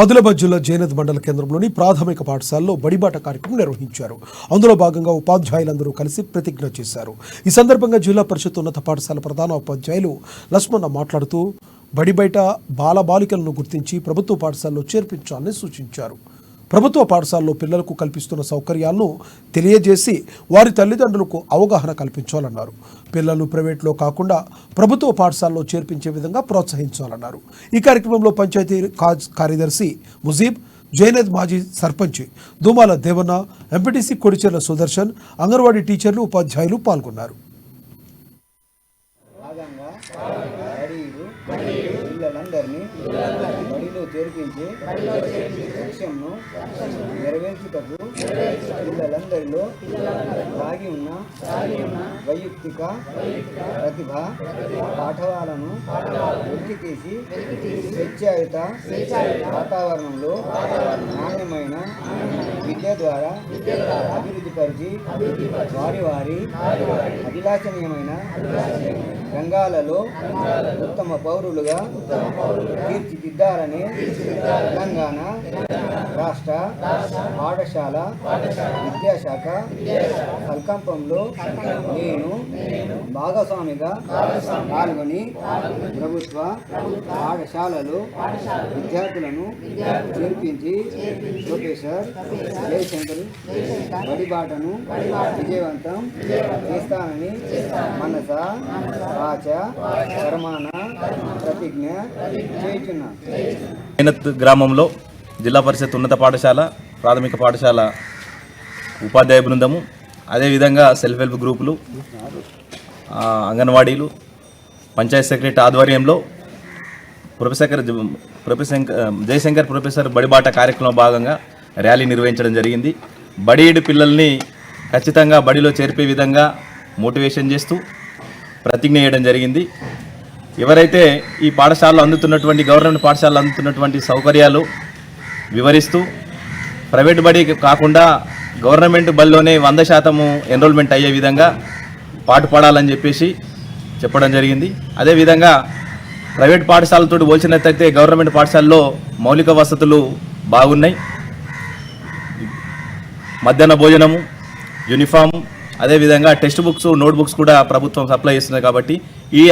ఆదిలాబాద్ జిల్లా జైనత్ మండల కేంద్రంలోని ప్రాథమిక పాఠశాలలో బడిబాట కార్యక్రమం నిర్వహించారు. అందులో భాగంగా ఉపాధ్యాయులందరూ కలిసి ప్రతిజ్ఞ చేశారు. ఈ సందర్భంగా జిల్లా పరిషత్ ఉన్నత పాఠశాల ప్రధాన ఉపాధ్యాయులు లక్ష్మణ మాట్లాడుతూ బడి బయట బాలబాలికలను గుర్తించి ప్రభుత్వ పాఠశాలలో చేర్పించాలని సూచించారు. ప్రభుత్వ పాఠశాలలో పిల్లలకు కల్పిస్తున్న సౌకర్యాలను తెలియజేసి వారి తల్లిదండ్రులకు అవగాహన కల్పించాలన్నారు. పిల్లలు ప్రైవేట్లో కాకుండా ప్రభుత్వ పాఠశాలలో చేర్పించే విధంగా ప్రోత్సహించాలన్నారు. ఈ కార్యక్రమంలో పంచాయతీ కార్యదర్శి ముజీబ్, జైనద్ మాజీ సర్పంచ్ దుమాల దేవన్న, ఎంపీటీసీ కొడిచెర్ల సుదర్శన్, అంగన్వాడీ టీచర్లు, ఉపాధ్యాయులు పాల్గొన్నారు. పిల్లలందరినీ బడిలో చేర్పించి లక్ష్యంను నెరవేర్చుటకు పిల్లలందరిలో దాగి ఉన్న వైయక్తిక ప్రతిభ పాఠవాలను వెలికితీసి స్వేచ్ఛాయుత వాతావరణంలో నాణ్యమైన విద్య ద్వారా అభివృద్ధిపరిచి వారి అభిలాషణీయమైన రంగాలలో ఉత్తమ పౌరులుగా తీర్చిదిద్దాలని తెలంగాణ రాష్ట్ర పాఠశాల విద్యాశాఖ సంకల్పంలో నేను భాగస్వామిగా పాల్గొని ప్రభుత్వ పాఠశాలలో విద్యార్థులను చేర్పించి ప్రొఫెసర్ జయశంకర్ బడిబాటను విజయవంతం చేస్తానని మనస వాచ కర్మాన ప్రతిజ్ఞ చేస్తున్నాను. జైనత్ గ్రామంలో జిల్లా పరిషత్ ఉన్నత పాఠశాల, ప్రాథమిక పాఠశాల ఉపాధ్యాయ బృందము, అదేవిధంగా సెల్ఫ్ హెల్ప్ గ్రూపులు, అంగన్వాడీలు, పంచాయత్ సెక్రటరీ ఆధ్వర్యంలో జయశంకర్ ప్రొఫెసర్ బడిబాట కార్యక్రమంలో భాగంగా ర్యాలీ నిర్వహించడం జరిగింది. బడియేడు పిల్లల్ని ఖచ్చితంగా బడిలో చేర్పే విధంగా మోటివేషన్ చేస్తూ ప్రతిజ్ఞ చేయడం జరిగింది. ఎవరైతే ఈ పాఠశాలలో అందుతున్నటువంటి గవర్నమెంట్ పాఠశాలలో అందుతున్నటువంటి సౌకర్యాలు వివరిస్తూ ప్రైవేట్ బడి కాకుండా గవర్నమెంట్ బడిలోనే 100% ఎన్రోల్మెంట్ అయ్యే విధంగా పాటుపడాలని చెప్పేసి చెప్పడం జరిగింది. అదేవిధంగా ప్రైవేట్ పాఠశాలతో పోల్చినట్లయితే గవర్నమెంట్ పాఠశాలలో మౌలిక వసతులు బాగున్నాయి. మధ్యాహ్న భోజనము, యూనిఫామ్, అదేవిధంగా టెక్స్ట్ బుక్స్, నోట్ బుక్స్ కూడా ప్రభుత్వం సప్లై చేస్తుంది. కాబట్టి ఈ